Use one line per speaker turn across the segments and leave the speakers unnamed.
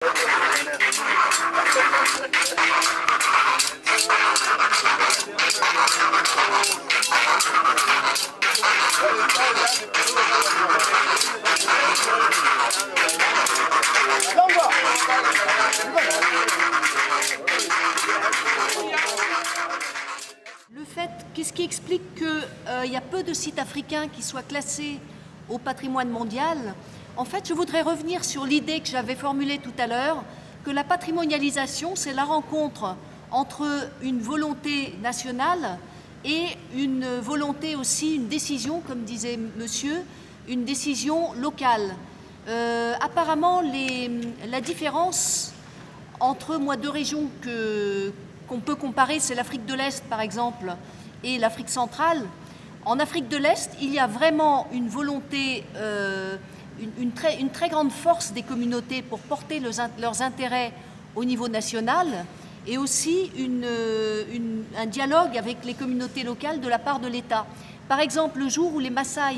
Le fait, qu'est-ce qui explique qu'il y a peu de sites africains qui soient classés au patrimoine mondial? En fait, je voudrais revenir sur l'idée que j'avais formulée tout à l'heure, que la patrimonialisation, c'est la rencontre entre une volonté nationale et une volonté aussi, une décision, comme disait monsieur, une décision locale. Apparemment, la différence entre deux régions qu'on peut comparer, c'est l'Afrique de l'Est par exemple et l'Afrique centrale. En Afrique de l'Est, il y a vraiment une volonté, une très grande force des communautés pour porter leurs intérêts au niveau national et aussi un dialogue avec les communautés locales de la part de l'État. Par exemple, le jour où les Maasai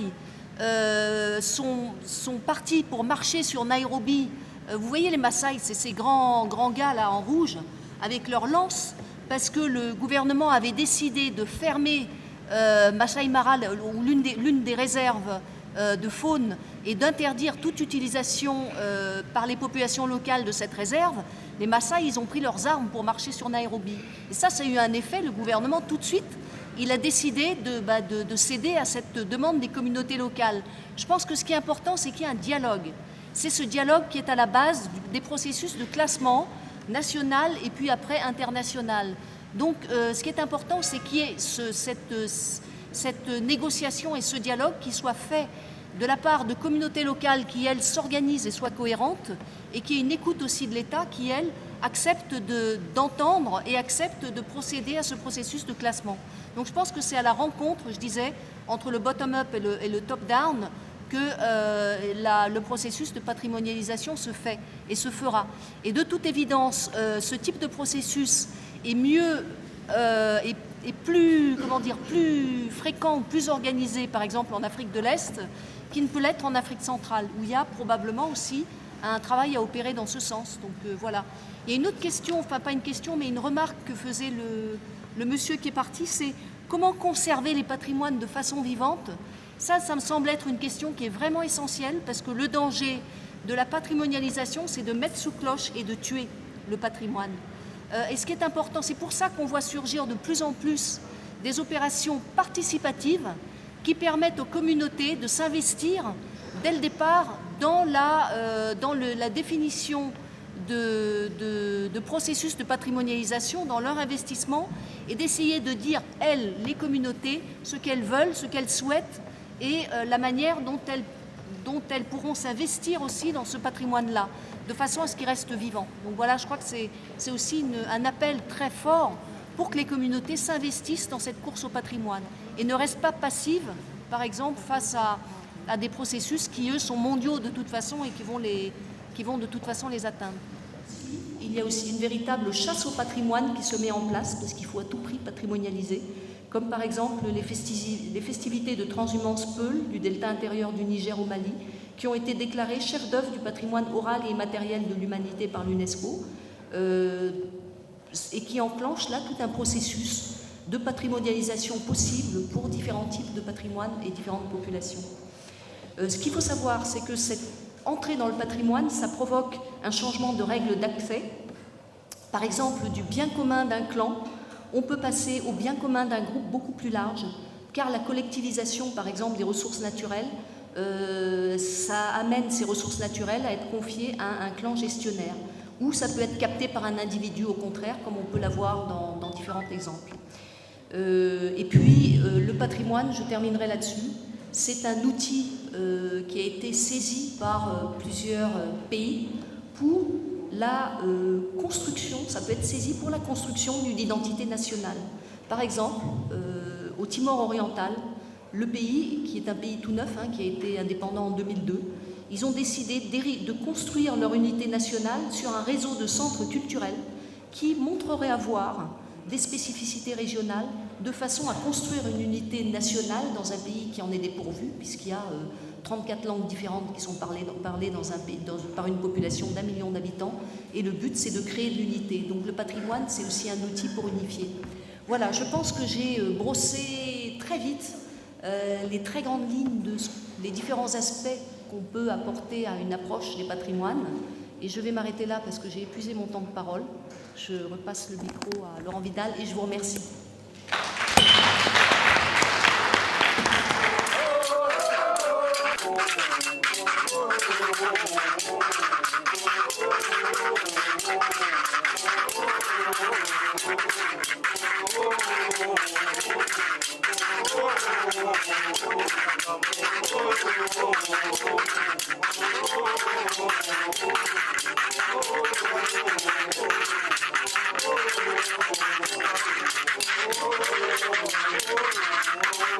sont partis pour marcher sur Nairobi, vous voyez les Maasai, c'est ces grands gars là en rouge avec leurs lances, parce que le gouvernement avait décidé de fermer Masai Mara, l'une des réserves de faune, et d'interdire toute utilisation par les populations locales de cette réserve. Les Maasai, ils ont pris leurs armes pour marcher sur Nairobi. Et ça a eu un effet, le gouvernement tout de suite, il a décidé de céder à cette demande des communautés locales. Je pense que ce qui est important, c'est qu'il y ait un dialogue. C'est ce dialogue qui est à la base des processus de classement national et puis après international. Donc ce qui est important, c'est qu'il y ait cette négociation et ce dialogue qui soit fait de la part de communautés locales qui, elles, s'organisent et soient cohérentes, et qu'il y ait une écoute aussi de l'État qui, elle, accepte d'entendre et accepte de procéder à ce processus de classement. Donc je pense que c'est à la rencontre, je disais, entre le bottom-up et le top-down que le processus de patrimonialisation se fait et se fera. Et de toute évidence, ce type de processus est mieux et plus fréquent, plus organisé, par exemple en Afrique de l'Est, qui ne peut l'être en Afrique centrale, où il y a probablement aussi un travail à opérer dans ce sens. Donc voilà. Il y a une autre question, enfin pas une question, mais une remarque que faisait le monsieur qui est parti, c'est comment conserver les patrimoines de façon vivante. Ça me semble être une question qui est vraiment essentielle, parce que le danger de la patrimonialisation, c'est de mettre sous cloche et de tuer le patrimoine. Et ce qui est important, c'est pour ça qu'on voit surgir de plus en plus des opérations participatives qui permettent aux communautés de s'investir dès le départ dans la définition de processus de patrimonialisation, dans leur investissement, et d'essayer de dire, elles, les communautés, ce qu'elles veulent, ce qu'elles souhaitent, et la manière dont elles pourront s'investir aussi dans ce patrimoine-là, de façon à ce qu'il reste vivant. Donc voilà, je crois que c'est aussi un appel très fort pour que les communautés s'investissent dans cette course au patrimoine et ne restent pas passives, par exemple, face à des processus qui, eux, sont mondiaux de toute façon et qui vont de toute façon les atteindre. Il y a aussi une véritable chasse au patrimoine qui se met en place, parce qu'il faut à tout prix patrimonialiser, comme par exemple les festivités de transhumance Peul du delta intérieur du Niger au Mali, qui ont été déclarées chefs d'œuvre du patrimoine oral et immatériel de l'humanité par l'UNESCO, et qui enclenchent là tout un processus de patrimonialisation possible pour différents types de patrimoine et différentes populations. Ce qu'il faut savoir, c'est que cette entrée dans le patrimoine, ça provoque un changement de règles d'accès. Par exemple, du bien commun d'un clan, on peut passer au bien commun d'un groupe beaucoup plus large, car la collectivisation, par exemple, des ressources naturelles, ça amène ces ressources naturelles à être confiées à un clan gestionnaire, ou ça peut être capté par un individu, au contraire, comme on peut l'avoir dans différents exemples. Et puis, le patrimoine, je terminerai là-dessus, c'est un outil qui a été saisi par plusieurs pays pour la construction, ça peut être saisi pour la construction d'une identité nationale. Par exemple, au Timor oriental, le pays, qui est un pays tout neuf, qui a été indépendant en 2002, ils ont décidé de construire leur unité nationale sur un réseau de centres culturels qui montrerait avoir des spécificités régionales de façon à construire une unité nationale dans un pays qui en est dépourvu, puisqu'il y a 34 langues différentes qui sont parlées par une population d'1 million d'habitants. Et le but, c'est de créer de l'unité. Donc le patrimoine, c'est aussi un outil pour unifier. Voilà, je pense que j'ai brossé très vite les très grandes lignes les différents aspects qu'on peut apporter à une approche des patrimoines. Et je vais m'arrêter là parce que j'ai épuisé mon temps de parole. Je repasse le micro à Laurent Vidal et je vous remercie.